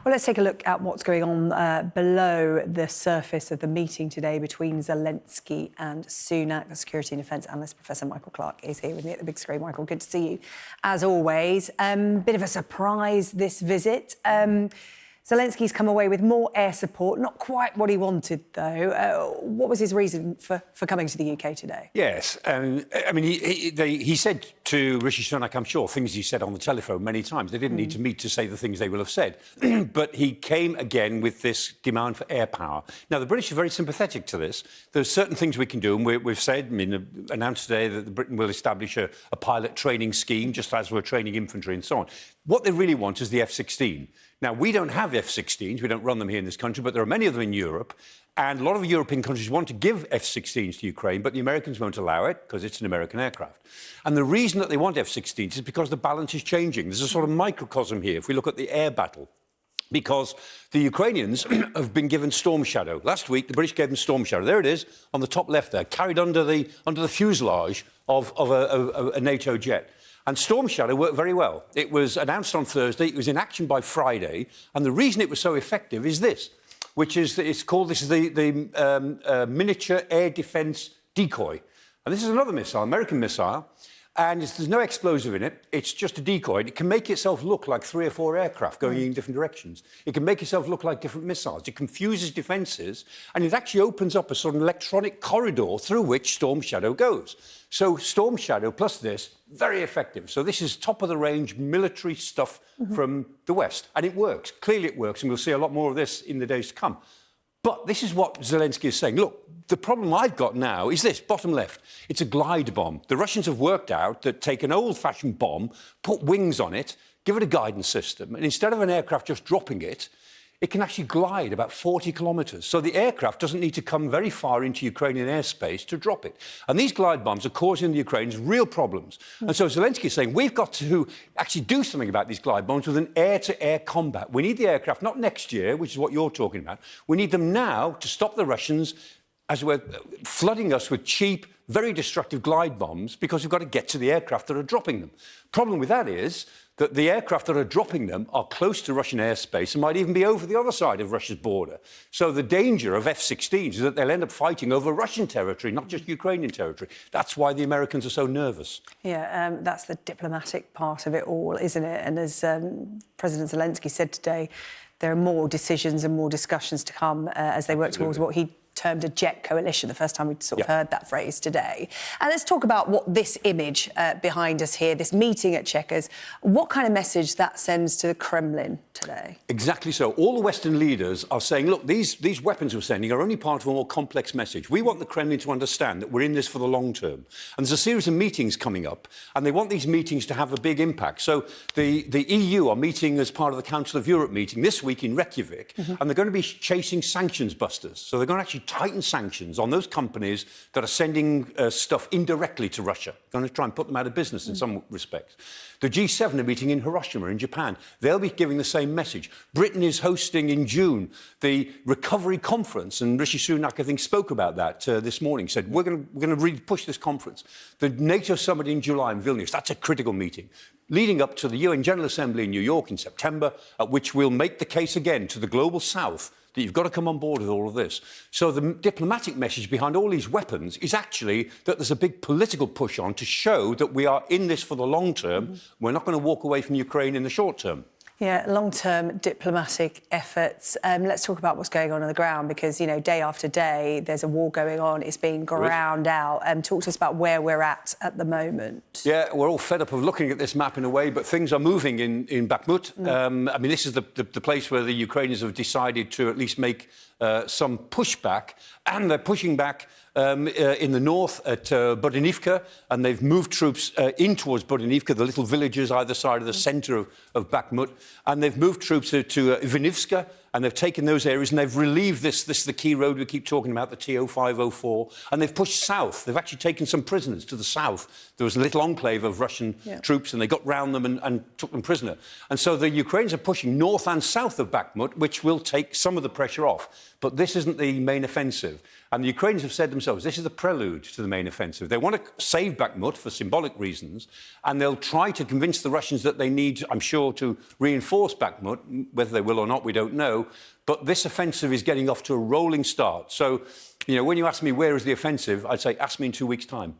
Well, let's take a look at what's going on below the surface of the meeting today between Zelenskyy and Sunak. The security and defence analyst, Professor Michael Clarke, is here with me at the big screen. Michael, good to see you, as always. Bit of a surprise, this visit. Zelensky's come away with more air support, not quite what he wanted, though. What was his reason for coming to the UK today? Yes, I mean, he said to Rishi Sunak, I'm sure, things he said on the telephone many times. They didn't need to meet to say the things they will have said. But he came again with this demand for air power. Now, the British are very sympathetic to this. There's certain things we can do, and we've said, announced today that Britain will establish a pilot training scheme, just as we're training infantry and so on. What they really want is the F-16. Now, we don't have F-16s, we don't run them here in this country, but there are many of them in Europe, and a lot of European countries want to give F-16s to Ukraine, but the Americans won't allow it because it's an American aircraft. And the reason that they want F-16s is because the balance is changing. There's a sort of microcosm here, if we look at the air battle, because the Ukrainians have been given Storm Shadow. Last week, the British gave them Storm Shadow. There it is, on the top left there, carried under the fuselage of a NATO jet. And Storm Shadow worked very well. It was announced on Thursday. It was in action by Friday. And the reason it was so effective is this, which is that this is the miniature air defence decoy. And this is another missile, American missile. And there's no explosive in it. It's just a decoy. It can make itself look like 3 or 4 aircraft going in different directions. It can make itself look like different missiles. It confuses defences, and it actually opens up a sort of electronic corridor through which Storm Shadow goes. So Storm Shadow plus this, very effective. So this is top-of-the-range military stuff from the West. And it works. Clearly it works, and we'll see a lot more of this in the days to come. But this is what Zelenskyy is saying. Look, the problem I've got now is this, bottom left. It's a glide bomb. The Russians have worked out that take an old-fashioned bomb, put wings on it, give it a guidance system, and instead of an aircraft just dropping it, it can actually glide about 40 kilometres. So the aircraft doesn't need to come very far into Ukrainian airspace to drop it. And these glide bombs are causing the Ukrainians real problems. And so Zelenskyy is saying, we've got to actually do something about these glide bombs with an air-to-air combat. We need the aircraft, not next year, which is what you're talking about. We need them now to stop the Russians as we're flooding us with cheap, very destructive glide bombs, because we've got to get to the aircraft that are dropping them. Problem with that is that the aircraft that are dropping them are close to Russian airspace and might even be over the other side of Russia's border. So the danger of F-16s is that they'll end up fighting over Russian territory, not just Ukrainian territory. That's why the Americans are so nervous. Yeah, that's the diplomatic part of it all, isn't it? And as President Zelenskyy said today, there are more decisions and more discussions to come as they work towards what he termed a jet coalition, the first time we'd sort of heard that phrase today. And let's talk about what this image behind us here, this meeting at Chequers, what kind of message that sends to the Kremlin today? Exactly so. All the Western leaders are saying, look, these weapons we're sending are only part of a more complex message. We want the Kremlin to understand that we're in this for the long term. And there's a series of meetings coming up, and they want these meetings to have a big impact. So the EU are meeting as part of the Council of Europe meeting this week in Reykjavik, and they're going to be chasing sanctions busters. So they're going to actually tighten sanctions on those companies that are sending stuff indirectly to Russia. They're going to try and put them out of business in some respects. The G7 are meeting in Hiroshima in Japan. They'll be giving the same message. Britain is hosting in June the recovery conference, and Rishi Sunak, I think, spoke about that this morning, said, we're going to really push this conference. The NATO summit in July in Vilnius, that's a critical meeting, leading up to the UN General Assembly in New York in September, at which we'll make the case again to the global south that you've got to come on board with all of this. So the diplomatic message behind all these weapons is actually that there's a big political push on to show that we are in this for the long term. We're not going to walk away from Ukraine in the short term. Yeah, long-term diplomatic efforts. Let's talk about what's going on the ground, because, you know, day after day, there's a war going on. It's being ground out. Talk to us about where we're at the moment. Yeah, we're all fed up of looking at this map in a way, but things are moving in Bakhmut. I mean, this is the place where the Ukrainians have decided to at least make some pushback, and they're pushing back in the north at Bodynivka, and they've moved troops in towards Bodynivka, the little villages either side of the centre of Bakhmut, and they've moved troops to Ivanivska and they've taken those areas and they've relieved this is the key road we keep talking about, the T0504, and they've pushed south. They've actually taken some prisoners to the south. There was a little enclave of Russian troops, and they got round them and took them prisoner. And so the Ukrainians are pushing north and south of Bakhmut, which will take some of the pressure off. But this isn't the main offensive. And the Ukrainians have said themselves, this is the prelude to the main offensive. They want to save Bakhmut for symbolic reasons, and they'll try to convince the Russians that they need, I'm sure, to reinforce Bakhmut. Whether they will or not, we don't know. But this offensive is getting off to a rolling start. So, when you ask me where is the offensive, I'd say ask me in 2 weeks' time.